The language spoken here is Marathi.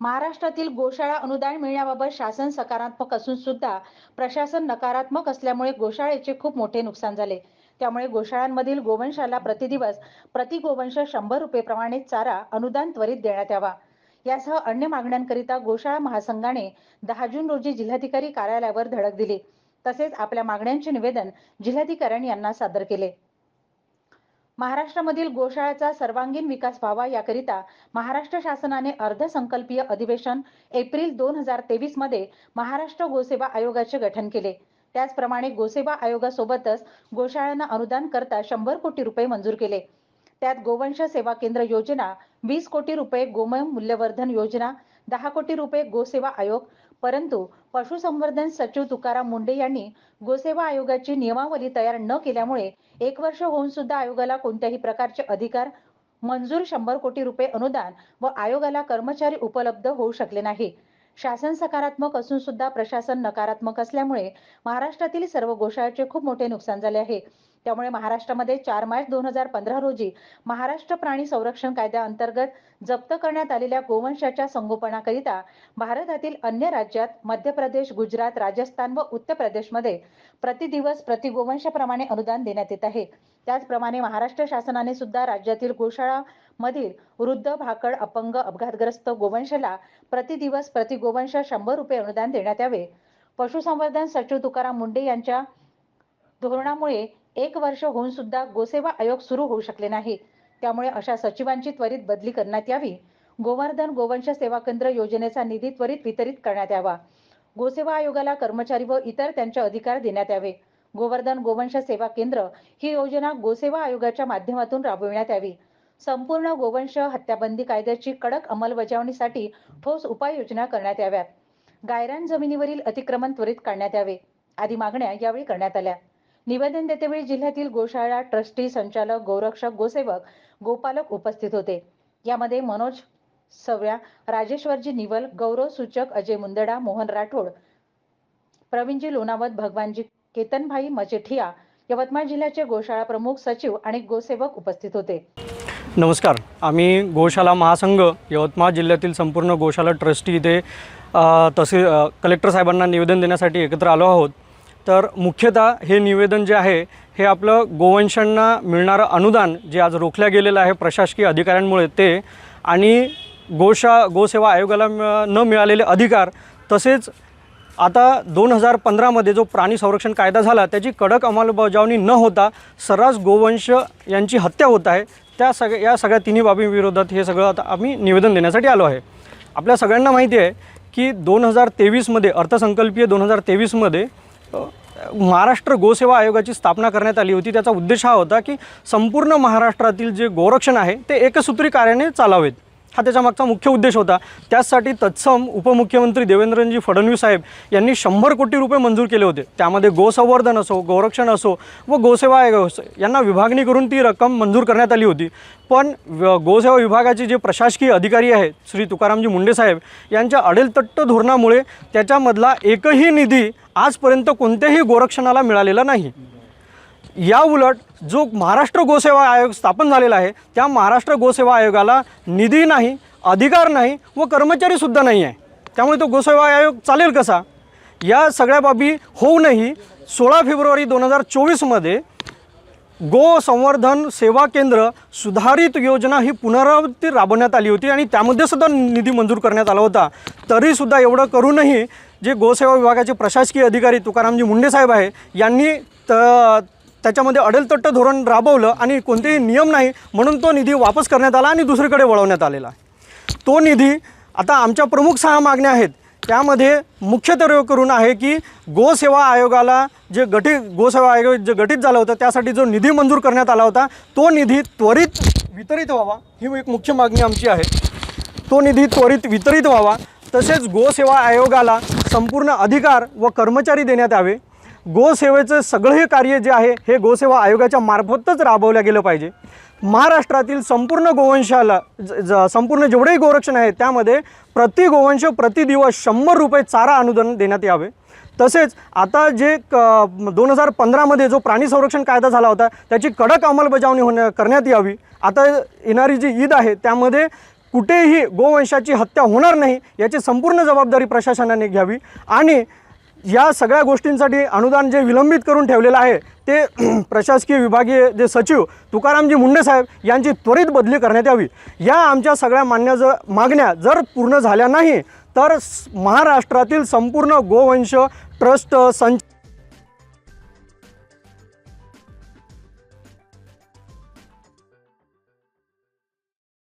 महाराष्ट्रातील गोशाळा अनुदान मिळण्याबाबत शासन सकारात्मक असून सुद्धा प्रशासन नकारात्मक असल्यामुळे गोशाळेचे खूप मोठे नुकसान झाले। त्यामुळे गोशाळांमधील गोवंशाला प्रतिदिवस प्रति गोवंश 100 रुपये प्रमाणे चारा अनुदान त्वरित देण्यात यावा। यासह अन्य मागण्यांकरिता गोशाळा महासंघाने 10 जून रोजी जिल्हाधिकारी कार्यालयावर धडक दिली। तसेच आपल्या मागण्यांचे निवेदन जिल्हाधिकाऱ्यांनी यांना सादर केले। महाराष्ट्रामधील गोशाळाचा सर्वांगीण विकास व्हावा याकरिता महाराष्ट्र शासनाने अर्थसंकल्पीय अधिवेशन एप्रिल 2023 मध्ये महाराष्ट्र गोसेवा आयोगाचे गठन केले। त्याचप्रमाणे गोसेवा आयोगासोबतच गोशाळांना अनुदान करता 100 कोटी रुपये मंजूर केले। त्यात गोवंश सेवा केंद्र योजना, 20 कोटी रुपये गोमय मूल्यवर्धन योजना, 10 कोटी रुपये गोसेवा आयोग। परंतु पशुसंवर्धन सचिव तुकाराम मुंढे यांनी गोसेवा आयोगाची नियमावली तयार न केल्यामुळे 1 वर्ष होऊन सुद्धा आयोगाला कोणत्याही प्रकारचे अधिकार मंजूर 100 कोटी रुपये अनुदान व आयोगाला कर्मचारी उपलब्ध होऊ शकले नाही। शासन सकारात्मक असून सुद्धा प्रशासन नकारात्मक असल्यामुळे महाराष्ट्रातील सर्व गोशाळांचे खूप मोठे नुकसान झाले आहे। त्यामुळे महाराष्ट्रामध्ये 4 मार्च 2015 रोजी महाराष्ट्र प्राणी संरक्षण कायद्याअंतर्गत जप्त करण्यात आलेल्या गोवंशाच्या संगोपनाकरिता भारतातील अन्य राज्यात मध्य प्रदेश, गुजरात, राजस्थान व उत्तर प्रदेशमध्ये प्रतिदिवस प्रति गोवंशाप्रमाणे अनुदान देण्यात येत आहे। त्याचप्रमाणे महाराष्ट्र शासनाने सुद्धा राज्यातील गोशाळा मधील वृद्ध, भाकड, अपंग, अपघातग्रस्त गोवंशाला प्रतिदिवस प्रति गोवंश 100 रुपये अनुदान देण्यात यावे। पशुसंवर्धन सचिव तुकाराम मुंढे यांच्या धोरणामुळे 1 वर्ष होऊन सुद्धा गोसेवा आयोग सुरू होऊ शकले नाही। त्यामुळे अशा सचिवांची त्वरित बदली करण्यात यावी। गोवर्धन गोवंश सेवा केंद्र योजनेचा निधी त्वरित वितरित करण्यात यावा। गोसेवा आयोगाला कर्मचारी व इतर त्यांचे अधिकार देण्यात यावे। गोवर्धन गोवंश सेवा केंद्र ही योजना गोसेवा आयोगाच्या माध्यमातून राबविण्यात यावी। संपूर्ण गोवंश हत्याबंदी कायद्याची कडक अंमलबजावणीसाठी ठोस उपाययोजना करण्यात याव्यात। गायरान जमिनीवरील अतिक्रमण त्वरित काढण्यात यावे आदी मागण्या यावेळी करण्यात आल्या। निवेदन देतेवेळी जिल्ह्यातील गोशाळा ट्रस्टी, संचालक, गोरक्षक, गोसेवक, गोपालक उपस्थित होते। यामध्ये मनोज सव्या, राजेश्वरजी निवल, गौरव सूचक, अजय मुंदडा, मोहन राठोड, प्रवीणजी लोणावत, भगवानजी केतनभाई मजेठिया, यवतमाळ जिल्ह्याचे गोशाळा प्रमुख, सचिव आणि गोसेवक उपस्थित होते। नमस्कार, आम्ही गोशाला महासंघ यवतमाळ जिल्ह्यातील संपूर्ण गोशाला ट्रस्टी इथे कलेक्टर साहेबांना निवेदन देण्यासाठी एकत्र आलो आहोत। तर मुख्यतः हे निवेदन जे आहे हे आपलं गोवंशांना मिळणारं अनुदान जे आज रोखल्या गेलेलं आहे प्रशासकीय अधिकाऱ्यांमुळे ते, आणि गोसेवा आयोगाला न मिळालेले अधिकार, तसेच आता 2015 मध्ये जो प्राणी संरक्षण कायदा झाला त्याची कडक अंमलबजावणी न होता सर्रास गोवंश यांची हत्या होत आहे। या सगळ्या तिन्ही बाबी विरोधात हे सगळं आता आम्ही निवेदन देण्यासाठी आलो आहे। आपल्या सगळ्यांना माहिती आहे की 2023 मध्ये अर्थसंकल्पीय 2023 मध्ये महाराष्ट्र गोसेवा आयोगाची स्थापना करण्यात आली होती। त्याचा उद्देश हा होता की संपूर्ण महाराष्ट्रातील जे गोरक्षण आहे ते एकसूत्री कार्याने चालावेत, हा त्याच्या मागचा मुख्य उद्देश होता। त्यासाठी तत्सम उपमुख्यमंत्री देवेंद्रजी फडणवीस साहेब यांनी 100 कोटी रुपये मंजूर केले होते। त्यामध्ये गोसंवर्धन असो, गोरक्षण असो व गोसेवा आयोग असो यांना विभागणी करून ती रक्कम मंजूर करण्यात आली होती। पण गोसेवा विभागाचे जे प्रशासकीय अधिकारी आहेत श्री तुकारामजी मुंढे साहेब यांच्या अडेलतट्ट धोरणामुळे त्याच्यामधला एकही निधी आजपर्यंत कोणत्याही गोरक्षणाला मिळालेला नाही। या उलट जो महाराष्ट्र गोसेवा आयोग स्थापन झालेला आहे त्या महाराष्ट्र गोसेवा आयोगाला निधी नाही, अधिकार नाही व कर्मचारीसुद्धा नाही आहे। त्यामुळे तो गोसेवा आयोग चालेल कसा? या सगळ्या बाबी होऊनही 16 फेब्रुवारी 2024 मध्ये गो संवर्धन सेवा केंद्र सुधारित योजना ही पुनरावृत्ती राबवण्यात आली होती आणि त्यामध्ये सुद्धा निधी मंजूर करण्यात आला होता। तरीसुद्धा एवढं करूनही जे गोसेवा विभागाचे प्रशासकीय अधिकारी तुकारामजी मुंढे साहेब आहे यांनी त्याच्यामध्ये अडेलतट्ट धोरण राबवलं आणि कोणतेही नियम नाही म्हणून तो निधी वापस करण्यात आला आणि दुसरीकडे वळवण्यात आलेला आहे। तो निधी आता आमच्या प्रमुख 6 मागण्या आहेत, त्यामध्ये मुख्यत्वे करून आहे की गोसेवा आयोगाला गोसेवा आयोग जे गठीत झालं होतं त्यासाठी जो निधी मंजूर करण्यात आला होता तो निधी त्वरित वितरित व्हावा, ही एक मुख्य मागणी आमची आहे। तो निधी त्वरित वितरित व्हावा। तसेच गोसेवा आयोगाला संपूर्ण अधिकार व कर्मचारी देण्यात यावे। गोसेवेचं सगळे कार्य जे आहे हे गोसेवा आयोगाच्या मार्फतच राबवलं गेलं पाहिजे। महाराष्ट्रातील संपूर्ण गोवंशाला संपूर्ण जेवढेही गोरक्षण आहे त्यामध्ये प्रति गोवंश प्रति दिवस 100 रुपये चारा अनुदान देण्यात यावे। तसेच आता जे 2015 मध्ये जो प्राणी संरक्षण कायदा झाला होता त्याची कडक अंमलबजावणी करण्यात यावी। आता येणारी जी ईद आहे त्यामध्ये कुठेही गोवंशाची हत्या होणार नाही याची संपूर्ण जबाबदारी प्रशासनाने घ्यावी आणि या सगळ्या गोष्टींसाठी अनुदान जे विलंबित करून ठेवलेलं आहे ते प्रशासकीय विभागीय जे सचिव तुकारामजी मुंडे साहेब यांची त्वरित बदली करण्यात यावी। या आमच्या सगळ्या मागण्या जर पूर्ण झाल्या नाही तर महाराष्ट्रातील संपूर्ण गोवंश ट्रस्ट